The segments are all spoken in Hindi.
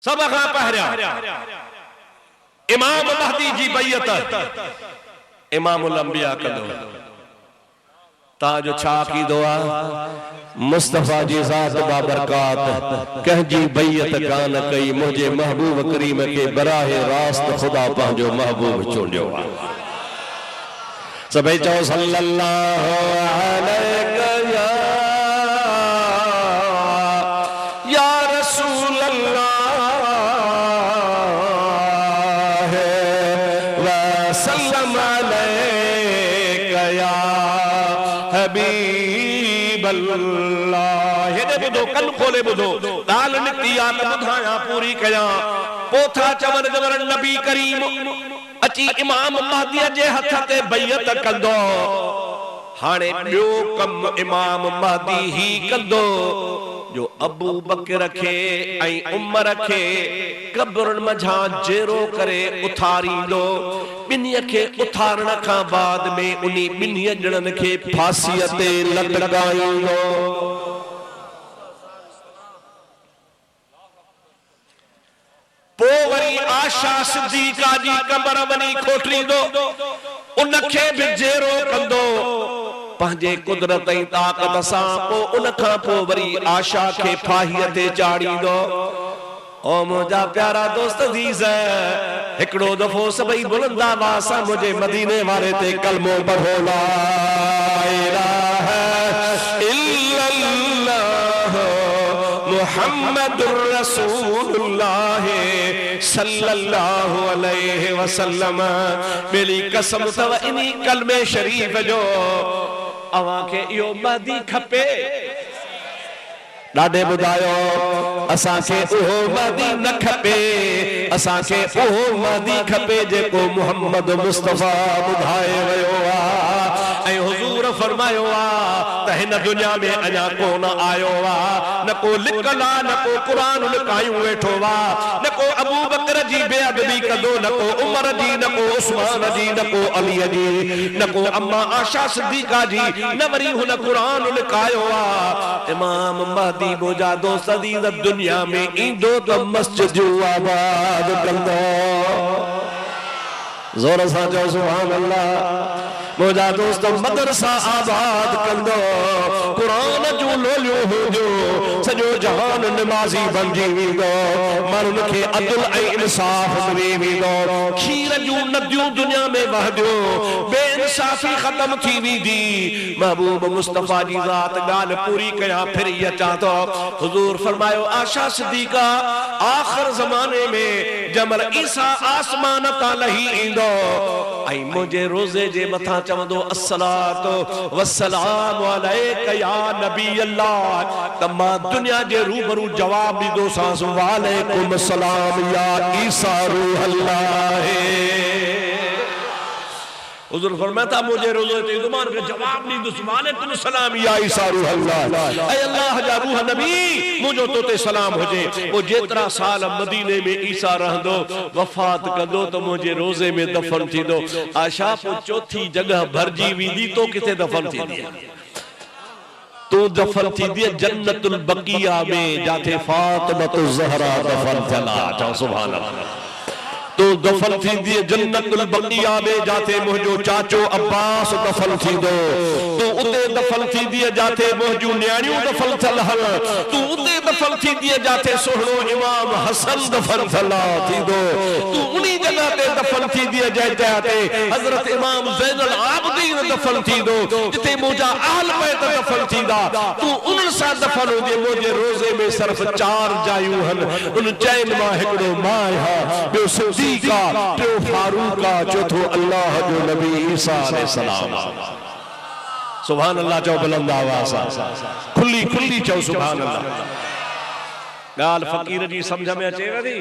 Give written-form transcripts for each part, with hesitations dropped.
सब खां पहिरियां इमाम महदी जी बैयत इमामुल अंबिया कंदो। ताजो छा की दुआ मुस्तफा जी ज़ात बाबरकात कंहिंजी बैयत कान कई मुझे महबूब करीम के बराहे रास्त खुदा पंहिंजो महबूब चूंडियो। सभई चओ सल्लल्लाहु अलैहि या रसूल अल्लाह व सल्लम अलैका या हबीब अल्लाह। हेॾे ॿुधो, कन खोले ॿुधो, ॻाल्हि निकिती आहे त ॿुधायां पूरी कयां। पोथा चवनि जवर नबी करीम अची इमाम महदी जे हथ ते बैयत कंदो। हाणे ॿियो कम इमाम महदी ही कंदो जो अबू बकर खे ऐं उमर खे कब्रनि मझां जेरो करे उथारींदो। ॿिन्हीअ खे उथारण खां बाद में उन्ही ॿिन्हीअ ॼणनि खे फांसीअ ते लटकाईंदो। पोइ वरी आशा सिद्दीका जी कब्र वञी खोटरींदो, उनखे बि जेरो कंदो पंहिंजे कुदरत ऐं ताक़त सां। पोइ उन खां पोइ वरी आशा खे फाहीअ ते चाढ़ींदो। ओ मुंहिंजा प्यारा दोस्त अज़ीज़, हिकिड़ो दफ़ो सभई बुलंद आवाज़ सां मुंहिंजे मदीने वारे ते कलमो पढ़ो, ला इलाहा इल्लल्लाह मुहम्मदुर रसूलुल्लाह सल्लल्लाहु अलैहि वसल्लम। मेरी कसम अथव इन्ही कलमे शरीफ जो अवां खे इहो महदी खपे। ॾाढे ॿुधायो असांखे उहो महदी न खपे, असांखे उहो महदी खपे जेको मुहम्मद मुस्तफ़ा ॿुधाए वियो आहे। ऐं हुज़ूर फरमायो आहे त हिन दुनिया में अञा कोन आयो आहे, न को लिकल आहे, न को क़ुरान लिकायूं वेठो आहे, न को अबू बकर जी बेअदबी कंदो, न को उमर जी, न को उस्मान जी, न को अली जी, न को अम्मा आशा सिद्दीका जी, न वरी हुन क़ुरान लिकायो आहे। इमाम महदी बोजा दोस्त अज़ीज़ दुनिया में ईंदो त मस्जिद जो आबाद कंदो। ज़ोर सां चओ सुभान अल्लाह। मुंहिंजा दोस्त मदरसा आबाद कंदो, क़ुरान जूं लोलियूं हुजो, सॼो जहान निमाज़ी बणिजी वेंदो, माण्हुनि खे अदल ऐं इंसाफ़ मिली वेंदो, खीर जूं नदियूं दुनिया में वहंदियूं, बेइंसाफ़ी ख़त्म थी वेंदी। महबूब मुस्तफ़ा जी ज़ात ॻाल्हि पूरी कयां फिर अचां थो। हुज़ूर फरमायो आशा सिद्दीका आख़िर ज़माने में जमल ईसा आसमान तां लही ईंदो ऐं मुंहिंजे रोज़े जे मथां चवंदो अस्सलातु वस्सलामु अलैका या नबी अल्लाह। त मां दुनिया जे रूबरू जवाब ॾींदो सांस वालेकुम सलाम या ईसा रूह अल्लाह। हुज़ूर फरमाता मुझे रोज़े ते ज़ुबान के जवाब ॾींदुसि वालेकुम सलाम या ईसा रूह अल्लाह। ऐ अल्लाह जा रूह नबी मुझो तो ते सलाम हुजे। वो जेतरा साल मदीने में ईसा रहंदो वफ़ात कंदो तो मुझे रोज़े में दफन थींदो। आशा पो चौथी जगह भरजी वेंदी तो किथे दफन थींदी? तू दफन थींदी जन्नतुल बक़िया में, जाते फातिमतुज़ ज़हरा दफन थियला। चओ सुभान अल्लाह। तो दफन थींदी जन्नतुल बक़िया में, जाते मुझो चाचो अब्बास दफन थींदो। तू उते दफन थींदी जाते मुझो न्याणियूं दफन थियल हन। तू उते दफन थींदी जाते सोहणो इमाम हसन दफन थियल थींदो। तू उन्ही जगह ते दफन थींदी जाते हज़रत इमाम ज़ैनुल आबिदीन दफन थींदो, जिते मुझा अहल बैत दफन थींदा। तू उन्हनि सां दफन हुजे। मुझे रोज़े में सिर्फ 4 जायूं हन, उन चैन मां हिकिड़ो मां हा, ॿियो सिद्दीका, टियों फारूका, चौथो अल्लाह जो नबी ईसा अलैहिस्सलाम। सुभान अल्लाह चओ बुलंद आवाज़ सां, खुली खुली चओ सुभान अल्लाह। ॻाल्हि फ़कीर जी सम्झ में अचेव थी,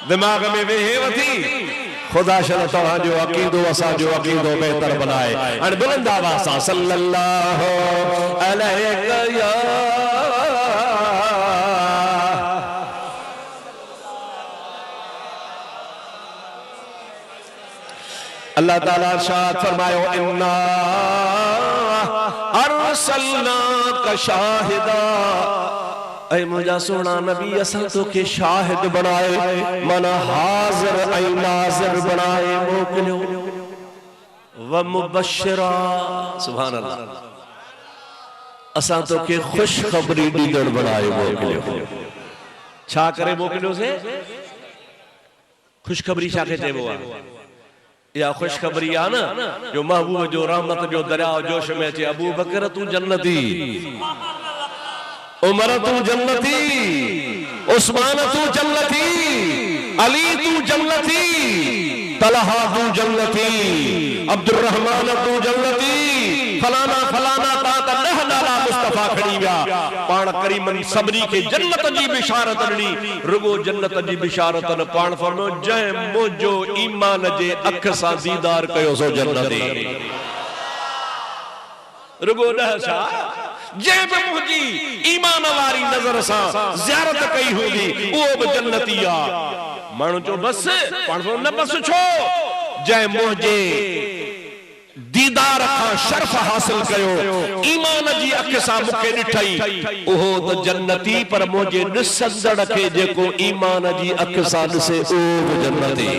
दिमाग़ में वेहेव थी? खुदा शल तव्हांजो अक़ीदो असांजो अक़ीदो बहितर बनाए। हाणे बुलंद आवाज़ सां सल्लल्लाहु अलैहि या अल्लाह ताला इरशाद फरमायो इन्ना अर्सलनाका शाहिदा ऐ मुझा सोना नबी असल तो के शाहिद बनाए मना हाजिर ऐ नाज़िर बनाए मोकलियो व मुबश्शिरा सुभान अल्लाह असा तो के खुशखबरी ॾींदड़ बनाए मोकलियो छा करे मोकलियो से खुशखबरी छा के चइबो आहे या खुशखबरी आ ना जो महबूब जो रहमत जो दरिया जोश में अचे अबू बकर तू जन्नती उमर तू जन्नती उस्मान तू जन्नती अली तू जन्नती तलहा तू जन्नती अब्दुर्रहमान तू जन्नती फलाना फलाना ता नह नाला मुस्तफा खड़ी विया पाण करीमन सभनी के जन्नत जी बिशारत ॾिनी रुगो जन्नत जी बिशारत न पाण फरमायो जंहिं मुंहिंजो ईमान जे अख सां दीदार कयो सो जन्नती रुगो न छा जंहिं बि मुंहिंजी ईमान वारी नज़र सां ज़ियारत कई हूंदी उहो बि जन्नती आहे माण्हू चओ बस पाण न बस छो जंहिं मुंहिंजे दीदार खां शर्फ हासिल कयो ईमान जी अख सां मूंखे ॾिठई उहो त जन्नती पर मुंहिंजे ॾिसंदड़ खे जेको ईमान जी अख सां ॾिसे उहो बि जन्नती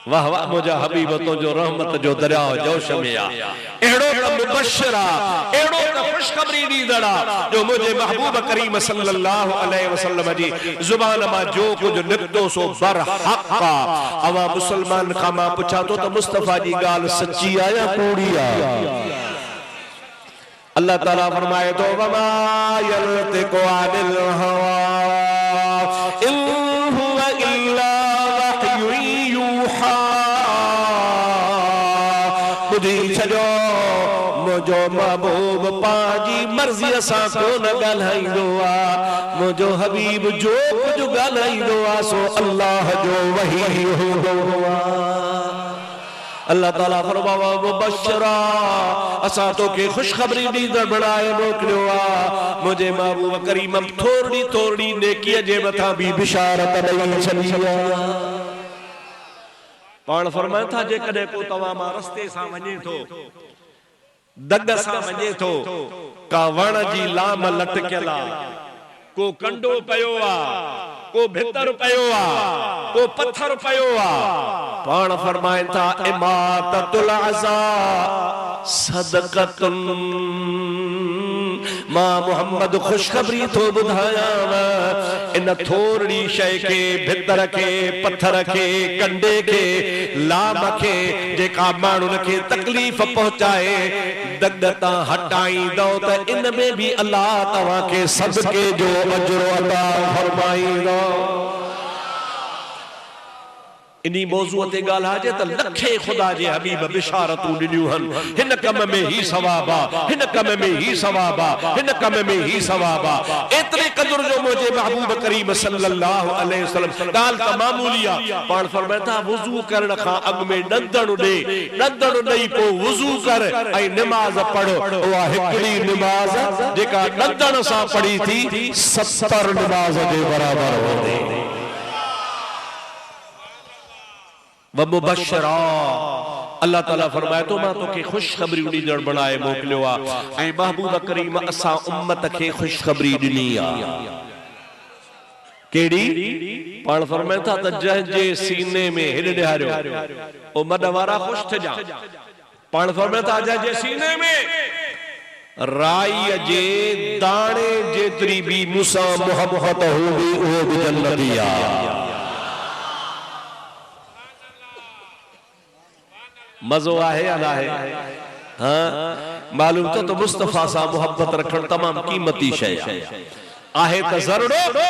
वाह वाह मुझा हबीब तो जो रहमत जो दरिया जोश में आ एड़ो त मुबश्शिरा एड़ो त खुशखबरी ॾींदड़ा जो मुझे महबूब करीम सल्लल्लाहु अलैहि वसल्लम जी जुबान मां जो कुछ निकतो सो बरहक अवा मुसलमान खां मां पुछा तो त मुस्तफा जी ॻाल्हि सच्ची आ या कूड़ी आ अल्लाह ताला फरमाए तो वमा यल्तिकु अनिल हवा इन हुवा इल्ला मुझो महबूब पाजी मर्जी सां कोन ॻाल्हाईंदो आ मुझो हबीब जो कुछ ॻाल्हाईंदो आ सो अल्लाह जो वही हूंदो आ अल्लाह ताला फरमावा मुबश्शिरा असा तो के खुशखबरी ॾींदड़ बणाए मोकिलियो आ मुझे महबूब करीम थोड़ी थोड़ी नेकीअ जे मथां भी बिशारत ॾेई छॾी आ पाण फरमाए था जे कॾहिं को तव्हां मां रस्ते सां वञे थो दग सां वञे थो का वण जी लाम लटकियल आ को कंडो पयो आ को भितर पयो आ को पत्थर पयो आ पाण फरमाए था इमातुल अज़ा सदक़तुन मां मोहम्मद खुशखबरी तो बुधायाव इन थोड़ी शय के भितर के पत्थर के कंडे के लाम के जेका माण्हुनि खे तकलीफ़ पहुचाए दगता हटाईंदो त इन में भी अल्लाह तव्हां के सदके जो अजर अता फरमाईंदो इनी मौजूअ ते ॻाल्हाइजे त लखे ख़ुदा जे हबीब बिशारतूं ॾिनियूं हन हिन कम में ही सवाब आ हिन कम में ही सवाब आ हिन कम में ही सवाब आ एतिरे क़दुर जो मुंहिंजे महबूब करीम सल्लल्लाहु अलैहि वसल्लम ॻाल्हि त मामूली आ पाण फरमाए था वुज़ू करण खां अॻु में ॾंदड़ ॾेई पोइ वुज़ू कर ऐं निमाज़ पढ़ उहा हिकिड़ी निमाज़ जेका ॾंदड़ सां पढ़ी थी 70 निमाज़ जे बराबर हूंदी मुबश्शिरा अल्लाह ताला फरमाए तो मां तोखे खुशखबरी ॾींदड़ बणाए मोकिलियो आ ऐं महबूब करीम असां उम्मत खे खुशखबरी ॾिनी आ केड़ी पाण फरमाए था त जंहिंजे सीने में हेॾे ॾियारियो ओ मड वारा ख़ुशि थिजा पाण फरमाए था जंहिंजे सीने में राई जे दाणे जेतिरी भी मूंसां मोहब्बत हूंदी उहो बि जन्नती आ मज़ो आहे या ना है हाँ मालूम तो मुस्तफा सा मोहब्बत रखण तमाम कीमती शय आहे त ज़रूरो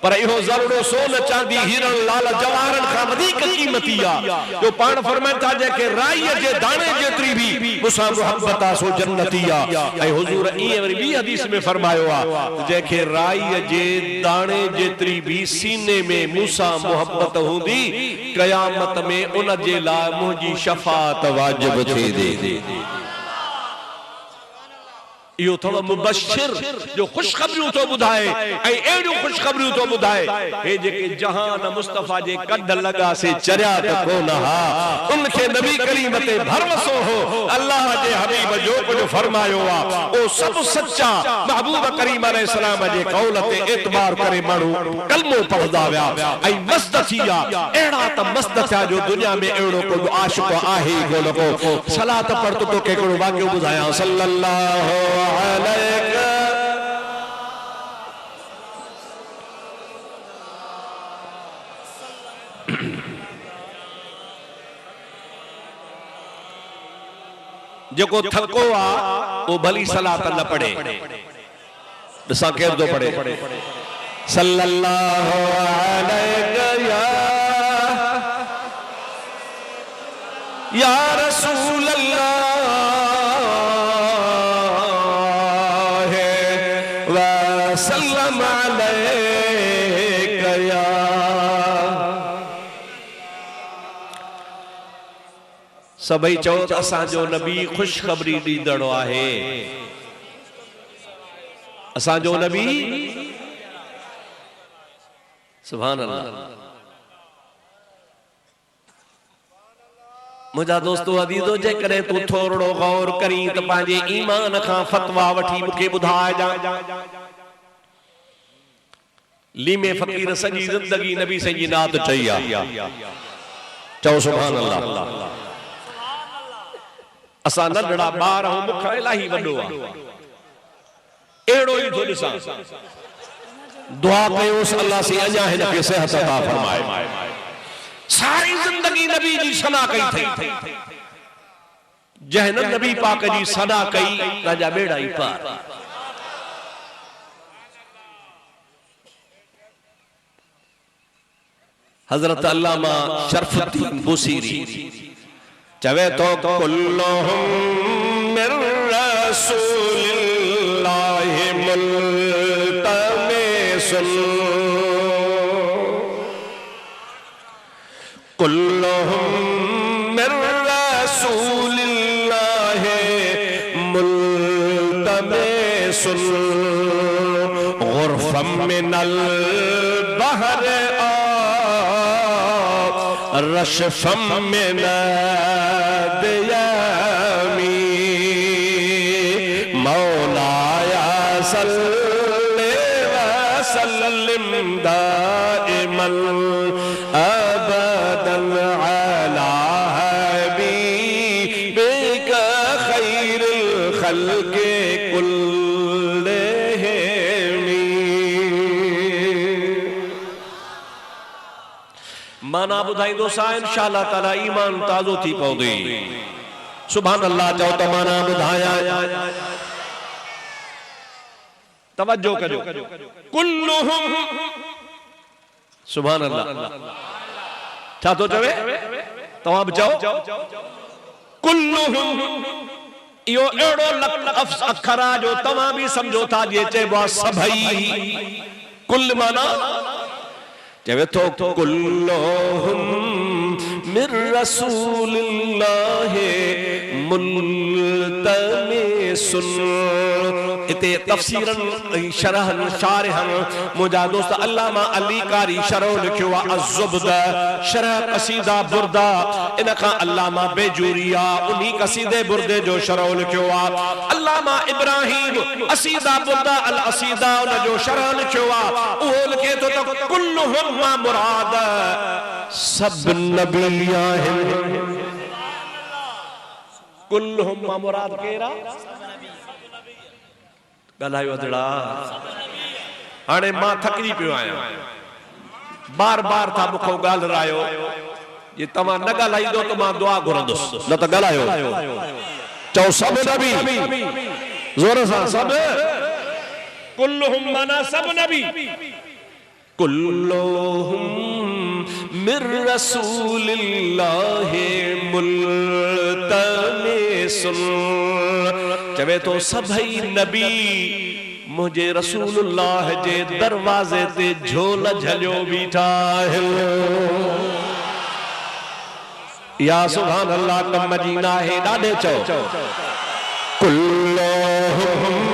पर इहो ज़रूरो सोन चांदी हीरन लाल जवाहरन खां वधीक कीमती आ जो पाण फरमाए था जेके राई जे दाणे जेतिरी भी मूंसां मोहब्बत आ सो जन्नती आ ऐं हुजूर इहे वरी ॿी हदीस में फरमायो आ जेके राई जे दाणे जेतिरी भी सीने में मूंसां मोहब्बत हूंदी क़यामत में उन जे लाइ मुंहिंजी शफाअत वाजिब थी दी इहो थव मुबशिर जो खुशखबरियूं थो ॿुधाए ऐं अहिड़ियूं खुशखबरियूं थो ॿुधाए हे जेके जहान मुस्तफ़ा जे कढ लॻा से चरिया त कोन हा उनखे नबी करीम ते भरोसो हो अल्लाह जे हबीब जो कुझु फरमायो आहे ओ सभु सच्चा महबूब करीम अलैहिस्सलाम जे कौल ते एतबार करे माण्हू कलमो पढ़ंदा विया ऐं मस्त थी विया अहिड़ा त मस्त थिया जो दुनिया में अहिड़ो को आशिक़ आहे ई कोन को सलात पढ़ तो तोखे हिकिड़ो वाक़ियो ॿुधायां सल्लल्लाहु अलैहि जेको थको आ वो भली सलात न पढ़े ॾिसां केर थो पढ़े सल्लल्लाहु अलैहि या रसूल अल्लाह व सल्लम अलैका या सभई चओ त असांजो नबी खुशखबरी ॾींदड़ो आहे असांजो नबी सुभान अल्लाह मुझा दोस्तों अदीजो जेकॾहिं तूं थोरो गौर करी त पंहिंजे ईमान खां फतवा वठी मूंखे ॿुधाए जा लीमे फ़कीर सॼी ज़िंदगी नबी साईं जी नात चई आहे चओ सुभान अल्लाह असां नंढड़ा ॿार ऐं मुख इलाही वॾो आहे अहिड़ो ई थो ॾिसां दुआ कयोसि अल्लाह से अञा हिनखे सिहत अता फरमाए सारी जिंदगी नबी जी सना कई थई जंहिं नबी पाक जी सना कई राजा बेड़ा ई पार हजरत अल्लामा शरफुद्दीन बुसीरी चवे तो कुल्लुहुम मिर रसूलिल्लाहि मुल्तमिसुन कुल्लुहुम मिर रसूलिल्लाहि मुल्तमिसुन गुरफम मिनल बहर रशफम मिन दियामी मौलाया सल्ले व सल्लिम दाइमन अबदन अला हबीबिका खैरुल खल्क़ि माना बुधाइंदो सा इंशाअल्लाह ताला ईमान ताज़ो थी पवंदी सुभान अल्लाह चओ त माना बुधाया तवज्जो कजो कुल्लुहुम सुभान अल्लाह छा तो चवे तवां बि चओ कुल्लुहुम इहो अहिड़ो लफ़्ज़ अखर आहे जो तव्हां बि सम्झो था जे चइबो आहे सभई कुल माना चवे तो कुल्लुहुम मिर रसूलिल्लाहि मुल्तमिसुन इते तफसीरन शरहन शारिहन मुजा दोस्त अल्लामा अली कारी शरह लिखियो आहे अज़ुब्द शरह कसीदा बुर्दा इनका अल्लामा बेजूरिया उन्हीं कसीदे बुर्दे जो शरह लिखियो आहे अल्लामा इब्राहिम असीदा बुर्दा अल असीदा उन जो शरह लिखियो आहे उहो लिखे तो कुल्लुहुम मा मुराद सब नबी आहिन कुल्लुहुम मा मुराद केरा गलायो अदड़ा हाणे मां थकजी पियो आहियां बार बार था मुखो ॻाल्हायो जे तव्हां न ॻाल्हाईंदो त मां दुआ घुरंदुसि न त ॻाल्हायो चओ सब नबी जोर सां सब कुल्लुहुम माना सब नबी कुल्लुहुम मिर रसूलिल्लाहि मुल्तमिसुन चवे तो सभई नबी मुझे रसूलुल्लाह जे दरवाजे ते झोल झलियो बीठा आहिनि या सुभान अल्लाह कम जी नाहे ॾाढे चओ कुल्लुहुम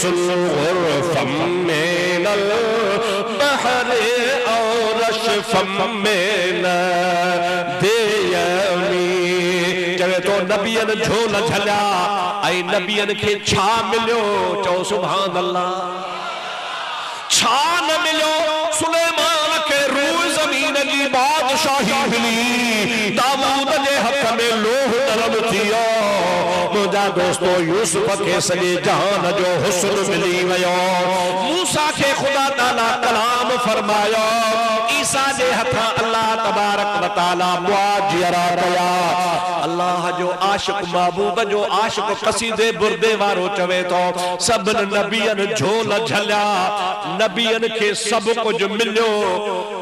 सुलगुरफम मिनल बहरे और रशफम मिन देयमी। चवे तो नबियन झोल झलिया ऐं नबियन खे छा मिलियो? चओ सुभान अल्लाह। छा न मिलियो? सुलेमान के रूह ज़मीन जी बादशाही मिली, दाऊद जे हथ में लोह नरम थियो। मुंहिंजा दोस्तों यूसुफ खे सॼे जहान जो हुस्न मिली वियो। मूसा खे ख़ुदा ताला कलाम फरमायो। ईसा जे हथां अल्लाह तबारक व तआला मुआजिरा कया। अल्लाह जो आशिक महबूब जो आशिक कसीदे बुरदे वारो चवे तो सभिनी नबियन झोल झलिया, नबियन खे सब कुछ मिलियो,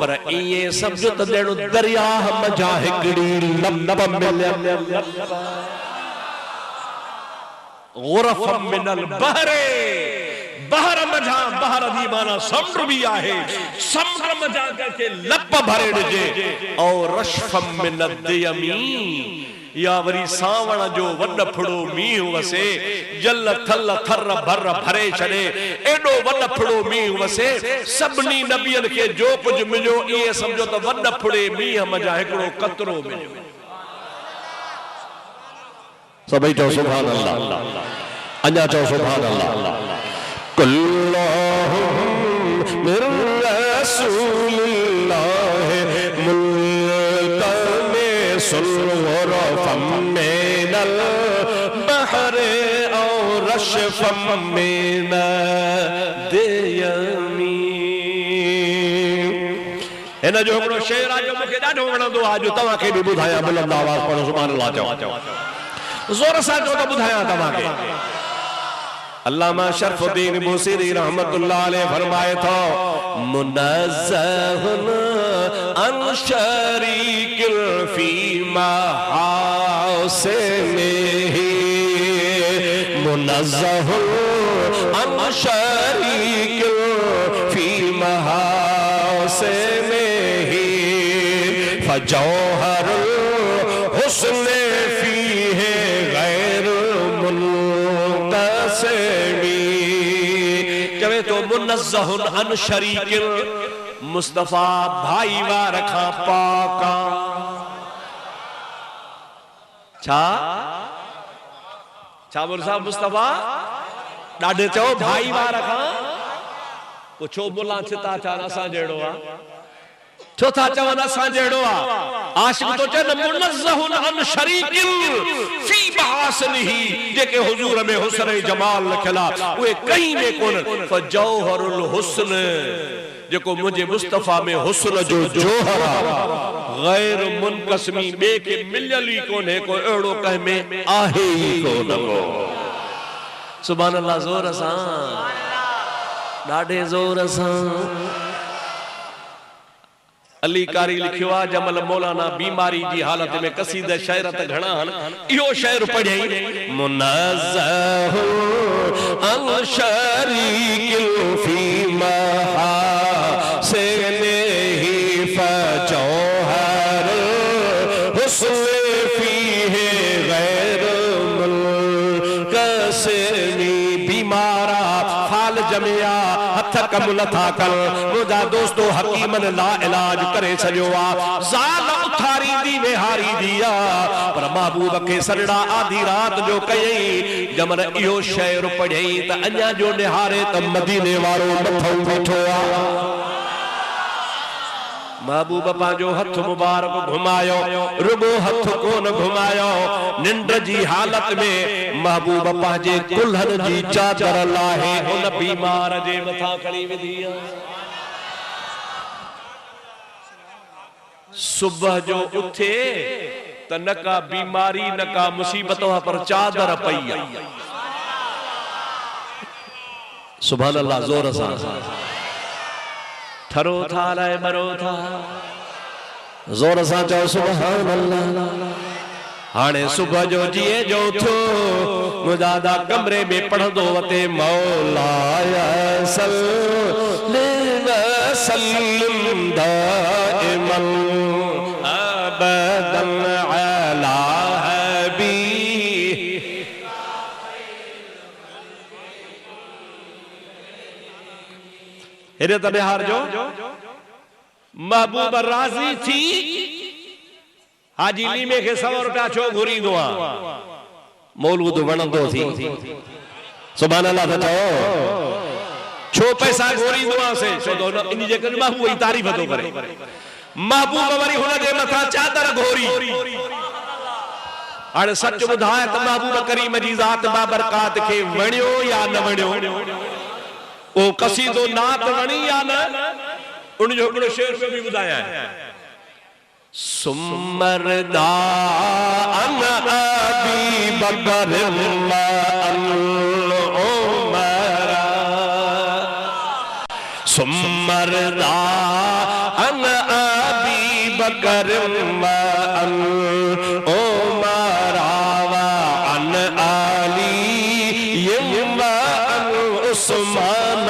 पर इए समझो त ॼणु दरिया मझा हिकड़ी लंब मिलिया। गुरफम मिनल बहरे, बहर मझा, बहर दी माना समुंड भी आहे, समुंड मझा के लप भरे ॾिजे। और रशफम मिनद दयमी, या वरी सावण जो वॾ फुड़ो मींहुं वसे, जल थल थर भर भरे छॾे। एॾो वॾ फुड़ो मींहुं वसे, सभिनी नबियन खे जो कुझु मिलियो इहे सम्झो त वॾ फुड़े मींहं मझा हिकिड़ो कतरो मिलियो। सभई चओ सुभान अल्लाह। अञा चओ सुभान अल्लाह। कुल्लुहुम मिन रसूलिल्लाह मुल्तमिसुल गुरफम मिनल बहरे और रशफम मिन देयमी। हिन जो हिकिड़ो शेर आहे जो मूंखे ॾाढो वणंदो आहे, जो तव्हांखे बि ॿुधायां। बुलंद आवाज़ पढ़ो सुभान अल्लाह। चओ ज़ोर सां चओ त ॿुधायां तव्हांखे। अल्लामा शरफुद्दीन बुसीरी रहमतुल्लाह अलैह फरमाए थो, मुनज़्ज़हुन अन शरीकिल फी महासिनिही, मुनज़्ज़हुन अन शरीकिल फी महासिनिही, फजौहरुल हुस्न मुनज़्ज़हुन अन शरीकिल, मुस्तफा भाई वार खां पाका। छा छा बोल साहब? मुस्तफा ॾाढे चओ भाई वार खां। पुछो मुला छिता छा असां जहिड़ो आहे? छो था चवनि असां जहिड़ो आहे? आशिक तो चवनि मुनज़्ज़हुन अन शरीकिल फी महासिनिही, जेके हुजूर में हुस्न जमाल लिखियल आहे उहे कहीं में कोन। फजौहरुल हुस्न, जेको मुंहिंजे मुस्तफा में हुस्न जो जोहर आहे, गैर मुनक़सिमी, ॿिए खे मिलियल ई कोन्हे को, अहिड़ो कंहिं में आहे ई कोन को। सुभान अल्लाह। ज़ोर सां, ॾाढे ज़ोर सां। अली कारी लिखियो आहे, जमल मौलाना बीमारी जी हालत में कसीद शेर त घणा आहिनि, इहो शेर पढ़ियई, मुनज़्ज़हुन अन शरीकिल फी महासिनिही, फजौहरुल हुस्न फीहि गैर मुनक़सिमी। बीमारा फाल जमिया हथ कमल था कर, मुंहिंजा दोस्तो हकीमन ला इलाज करे छॾियो आहे। ज़ाल उथारी दी वेहारी दी आहे, पर महबूब खे सजड़ा आधी रात जो कयई। जमन इहो शेर पढ़ियई त अञा जो निहारे त मदीने वारो मथो बीठो आहे। महबूब पंहिंजो हथ मुबारक घुमायो, रुगो हथ कोन घुमायो। निंड जी हालत में महबूब पंहिंजे कुल्हनि जी चादर लाहे उन बीमार जे मथां खणी विधी। सुबह जो उथे त न का बीमारी न का मुसीबत पर चादर पई आहे। सुभान अल्लाह। ज़ोर सां। ठरो था लाए मरो था, ज़ोर सां चओ सुभान अल्लाह। हाणे सुबह जो जिए जो थियो, मुजादा कमरे में पढ़ंदो वते, मौलाया सल्लि व सल्लिम दाइमन अबदन अला हबीब। हेरे तनिहार जो महबूब राजी थी हाजी लीमे के 100 रुपया छो घुरींदो आ मौलूद वणंदो थी सुभान अल्लाह था चओ छो पैसा घुरींदो आ से छो तो इन जे करे महबूब ई तारीफ थो करे महबूब वरी हुन जे मथा चादर घोरी हाणे सच ॿुधाए त महबूब करीम जी ज़ात बाबरकात के वणियो या न वणियो ओ कसीदो नात वणी या न उन जो हिकिड़ो शेर पे भी ॿुधाया है सुमरदा अन अबी बकर व अन उमर सुमरदा अन अबी बकर व अन उमर व अन अली व अन उस्मान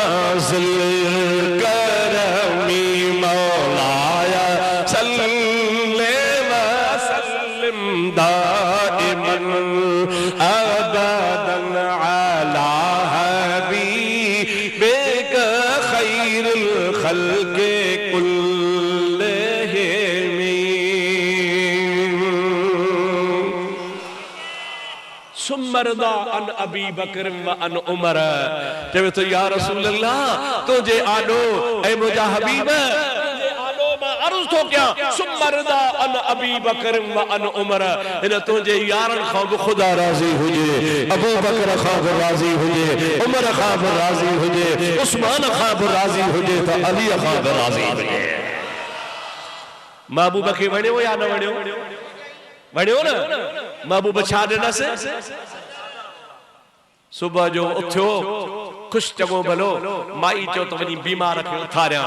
सुमरदा अन अबी बकर व अन उमर चवे तो या रसूल अल्लाह तुझे आडो ए मुजा हबीब तुझे आडो मैं अर्ज तो क्या सुमरदा अन अबी बकर व अन उमर इन तुझे यारन खां खुदा राजी हुजे अबू बकर खां राजी हुजे उमर खां राजी हुजे उस्मान खां राजी हुजे तो अली खां राजी हुजे महबूब के वणियो या न वणियो वणियो न महबूब छा ॾिनसि सुबह जो उथियो खुश चङो भलो माई चो तो वञी बीमार खे उथारिया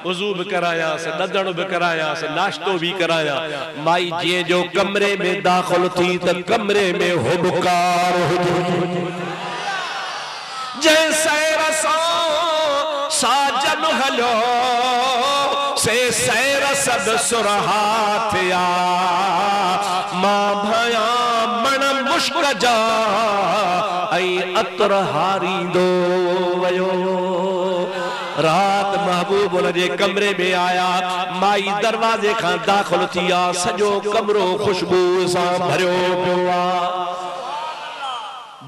वज़ू भी करायास नदण भी करायास नाश्तो भी कराया माई जीअं जो कमरे में दाखिल थी त कमरे में हुबकार जैसे रसा साजन हलो से सैर सब सुरहात या मां भया मन मुश्क जा आई अतर हारी दो वयो रात महबूब उनजे कमरे में आया माई दरवाजे खां दाखिल थिया सजो कमरो खुशबू सां भरियो पियो आ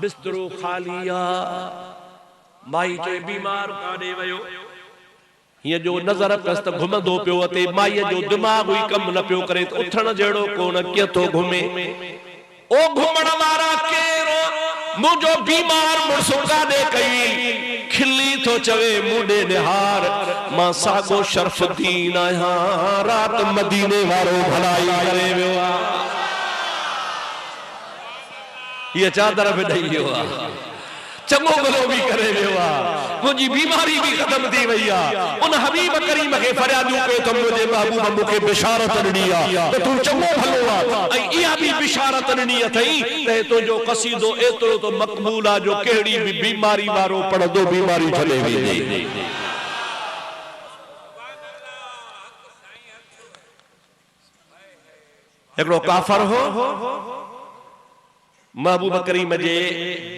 बिस्तरो खालिया माई चए बीमार काने वयो ये जो नजर कस्त घुमंदो पियो अते माई जो दिमाग हुई कम न पियो करे तो उथण जड़ो कोन के तो घुमे ओ घुमण वारा केरो मुजो बीमार मुर्सुका दे कई खिली तो चवे मुडे निहार मां सागो शरफुद्दीन आया रात मदीने वारो भलाई करे वियो आ ये चादर पे ॾेई वियो आ चङो भलो भी करे वियो आ मुंहिंजी बीमारी भी खत्म थी वई आ उन हबीब करीम खे फरियादूं कयो त मुंहिंजे महबूब मूंखे बिशारत ॾिनी आ त तूं चङो भलो आ ऐं इहा भी बिशारत ॾिनी अथई त तुंहिंजो क़सीदो एतिरो तो मक़बूल आ जो कहिड़ी भी बीमारी वारो पढ़ंदो बीमारी छॾे वेंदी हिकिड़ो काफ़र हो महबूब करीम जे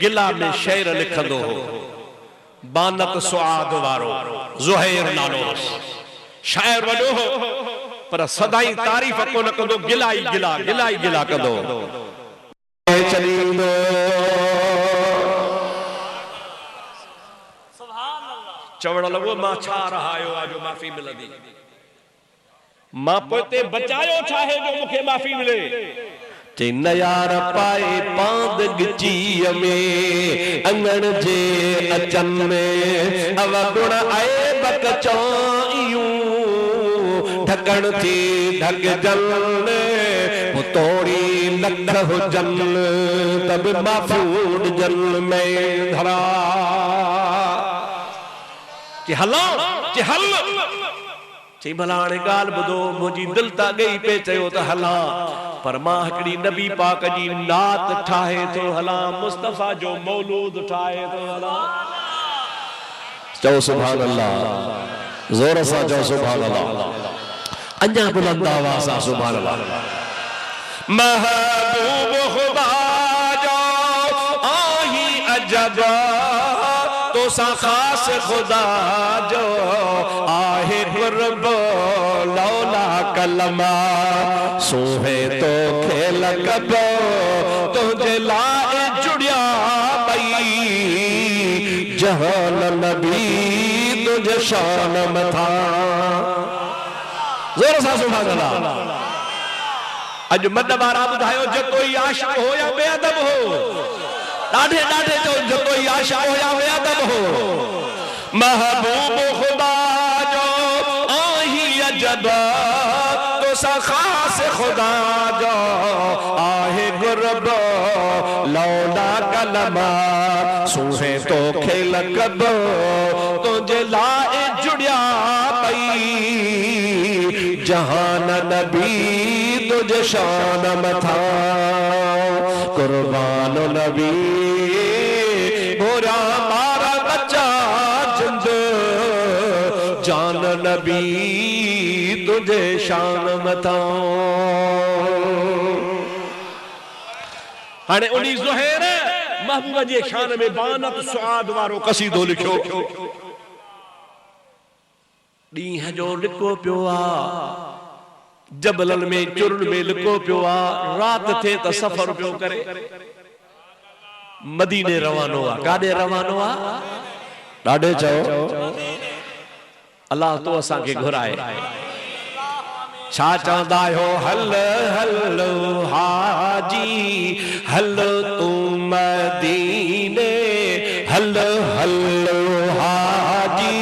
गिला में शेर लिखंदो हो बानत सुआद वारो ज़ुहैर नालो शायर वॾो हो पर सदाई तारीफ़ कोन कंदो गिलाई गिला कंदो चलींदो चवण लॻो मां छा रहायो आ जो माफ़ी मिलंदी मां पोते बचायो छाहे जो मूंखे माफ़ी मिले नयार पाए पांद गिची में अंगण जे अचन में अवगुण आए बकचोयूं ढकण थी ढक जल तोड़ी लख हो जल तब माफूड जल में धरा कि हलो कि हल चई भला हाणे ॻाल्हि ॿुधो मुंहिंजी दिलि तां गई पे चयो त हला पर मां हिकिड़ी नबी पाक जी नात ठाहे थो हला मुस्तफा जो मौलूद ठाहे थो हला चओ सुभान अल्लाह जोर सां चओ सुभान अल्लाह अञा बुलंद आवाज़ सां सुभान अल्लाह महबूब खुदा जो आही अजब तो तो सा खास खुदा जो आहे कुर्ब लौला कलमा सोहे तो खेल कबो तुझे लाए जुड़िया पई जहान नबी तुझे शान मथा जोर सा सुभान अल्लाह। अज मद बारा बुधायो जको ही आशिक हो या बेअदब हो डाढे डाढे जो जको ही आशिक हो या बेअदब हो महबूब खुदा जो आही अजब तो सा खास खुदा जो आहे गुरब लौला कलमा सूहे तो खेल कब तुझे लाए जुड़िया पई जहान नबी तुझे शान मथा कुर्बान नबी गोरा मारा बच्चा जिंद जान नबी तुझे शान मथा। हाणे उन्हीं ज़ुहैर महबूब जे शान में बानत सुआद वारो कसीदो लिखो ॾींहं जो लिको पियो आ जबलन में चुरन में लिको पियो आ रात थे त सफर पियो करे मदीने रवानो आ काॾे रवानो आ ॾाढे चओ अल्लाह तो असां खे घुराए छा चवंदा हो हल हल हाजी हल तू मदीने हल हल हाजी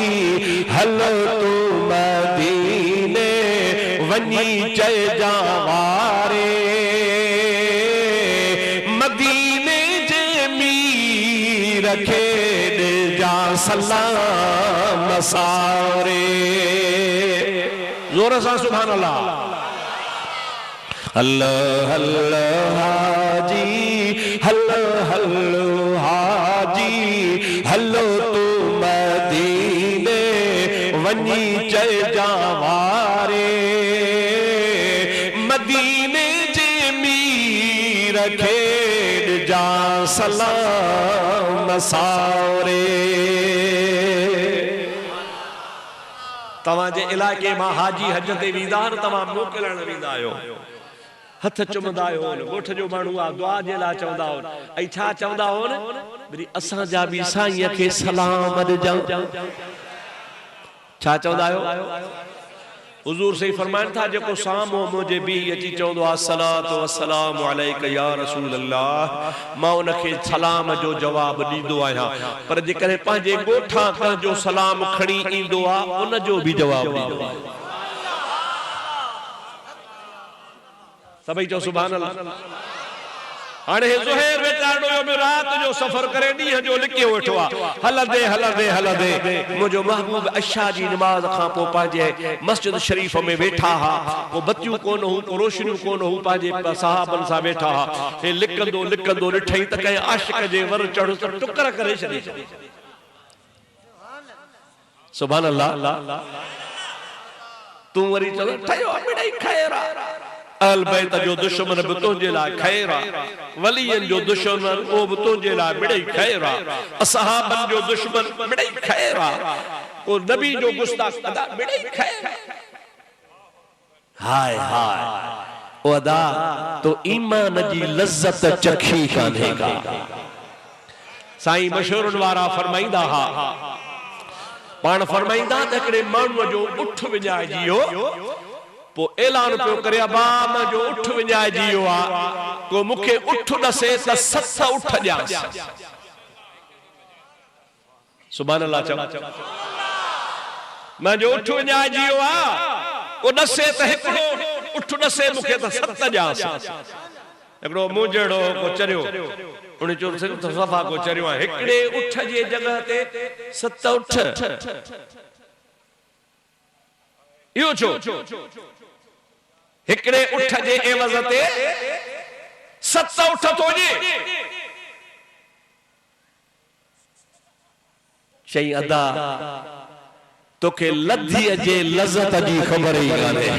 हल तू मदीने वनी चए जावारे मदीने जे मीर खे जा सलाम सारे जोर से सुभान अल्लाह। अल्लाह अल्लाह हाजी हल्लो हाजी हल्लो तू मदीने वनी चए जावारे मदीने जे मीर खे जा सलाम सारे तवाजे इलाके मां हाजी हज ते वींदा न तवा मोकलण वींदा आयो हथ चुमंदा आयो गोठ जो माण्हू आ दुआ जे ला चवंदा हो ऐं छा चवंदा हो न वरी असां जा बि साईं खे सलाम ॾिजो छा चवंदा आयो हुजूर सही फरमाइन था जेको सामो मुझे भी अची चवंदो आ सलातो वसलाम अलैका या रसूल अल्लाह मां उनखे सलाम जो जवाब ॾींदो आहियां पर जेकॾहिं पंहिंजे ॻोठा खां जो सलाम खणी ईंदो आ उन जो भी जवाब ॾींदो आ सभई चओ सुभान अल्लाह। हाणे ज़ुहैर वेचारो यो रात जो सफर करे ॾींहं जो लिकियो वेठो आ हलंदे हलंदे हलंदे मुंहिंजो महबूब अशा जी नमाज खां पोइ पंहिंजे मस्जिद शरीफ में वेठा हा को बतियूं कोन हूं को रोशनियूं कोन हूं पंहिंजे सहाबनि सां वेठा हा हे लिकंदो लिकंदो ॾिठई त कंहिं आशिक जे वर चढ़ टुकर करे छॾी सुभान अल्लाह। तूं वरी चलो ठयो मिड़ई खैर अहल बैत जो दुश्मन भी तुझे ला खैर वलियन जो दुश्मन ओ भी तुझे ला मिड़ई खैर असहाबन जो दुश्मन मिड़ई खैर ओ नबी जो गुस्ताख अदा मिड़ई खैर हाय हाय ओ अदा तो ईमान जी लज्जत चखी कान्हेगा साईं मशहूरन वारा फरमाईंदा हा पाण फरमाईंदा त हिकिड़े माण्हूअ जो उठ विञाइजियो पो ऐलान पियो करे अबाम जो उठ विञाइजियो आ को मूंखे उठ ॾसे त 7 उठ ॾियांस सुभान अल्लाह चओ मां जो उठ विञाइजियो आ को ॾसे त हिकिड़ो उठ ॾसे मूंखे त 7 ॾियांस हिकिड़ो मुंजड़ो को चरियो उन चो सफ़ा को चरियो आहे हिकिड़े उठ जे जगह ते 7 उठ इहो छो हिकड़े उठ जे एवज़ ते 7 उठ तो जे चई अदा तोखे लद्धी जे लज़त जी ख़बर ही कान्हे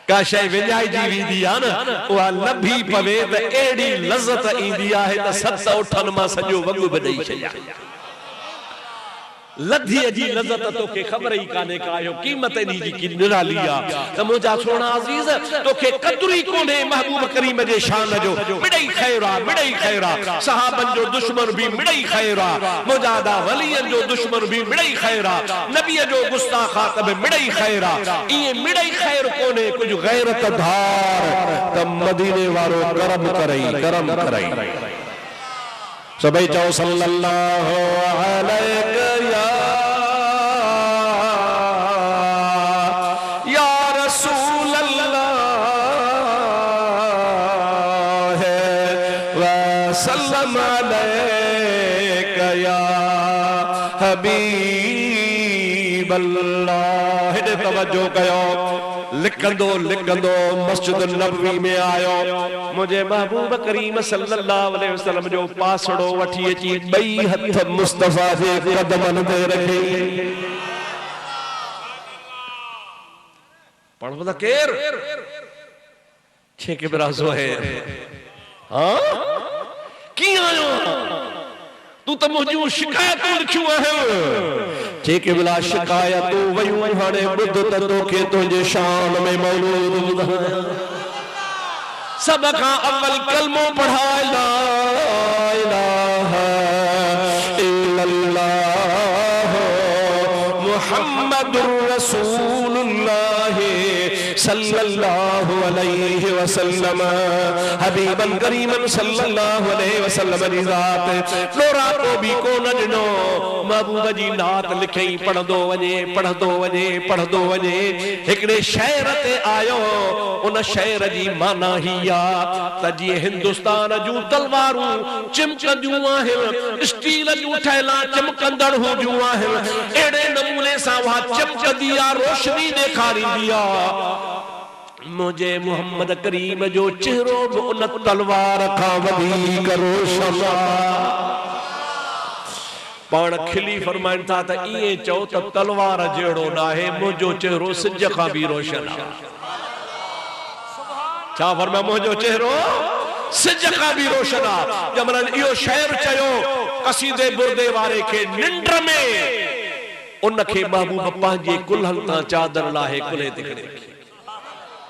का शइ विञाइजी वेंदी आहे न उहा लभी पवे त एड़ी लज़त ईंदी आहे त सत उठनि मां सॼो वॻु बि ॾेई छॾिया। लधी जी लज़त तोखे ख़बर ही काने का यो कीमत नी जी की निराली आ त मुजा सोना अजीज तोखे कदर ही कोने महबूब करीम जे शान जो मिड़ई खैरा सहाबन जो दुश्मन भी मिड़ई खैरा मुजादा वलियन जो दुश्मन भी मिड़ई खैरा नबी जो गुस्ताखात भी मिड़ई खैरा ये मिड़ई खैर कोने कुछ गैरत धार त मदीने वारो करम करई सबै चओ सल्लल्लाहु अलैहि या रसूल अल्लाह व सल्लम अलैका या हबीब अल्लाह। हेॾे तवज्जो कयो। लिखंदो मस्जिद नबवी में आयो मुझे महबूब करीम सल्लल्लाहु अलैहि वसल्लम जो पासड़ो वठी अची बई हथ मुस्तफा जे कदमन ते रखी पढ़ो त केर छेके बराज़ो है। हां की आयो तू तो मुझे शिकायत लिखियो है जेके बिला शिकायत वयूं हाणे बुध त तोखे तुंहिंजे शान में मौलूद सब खां अव्वल कलमो पढ़ाए ला इलाहा इल्लल्लाह मुहम्मदुर रसूलुल्लाह सल्लल्लाहु अलैहि वसल्लम हबीबन करीमन सल्लल्लाहु अलैहि वसल्लम जी ज़ात लोरा को भी को न ॾिनो महबूब जी नात लिखई पढ़ंदो वञे हिकिड़े शहर ते आयो उन शहर जी माना ही आ त जीअं हिंदुस्तान जूं तलवारूं चिमकंदियूं आहिनि स्टील जूं ठहियला चिमकंदड़ हूंदियूं आहिनि अहिड़े नमूने सां उहा चिमकंदी आहे रोशनी ॾेखारींदी आहे। मुझे मोहम्मद करीम जो चेहरो भी उन तलवार खां वधीक रोशन पाण खिली फरमाइन था त इए चओ त तलवार जहिड़ो न आहे मुंहिंजो चेहरो सिज खां भी रोशन आहे। छा फरमाया मुंहिंजो चेहरो सिज खां भी रोशन आहे। जमल इहो शहर चयो कसीदे बुरदे वारे खे निंड में उनखे महबूब पंहिंजे कुल्हनि तां चादर लाहे कुल्हे ते खणी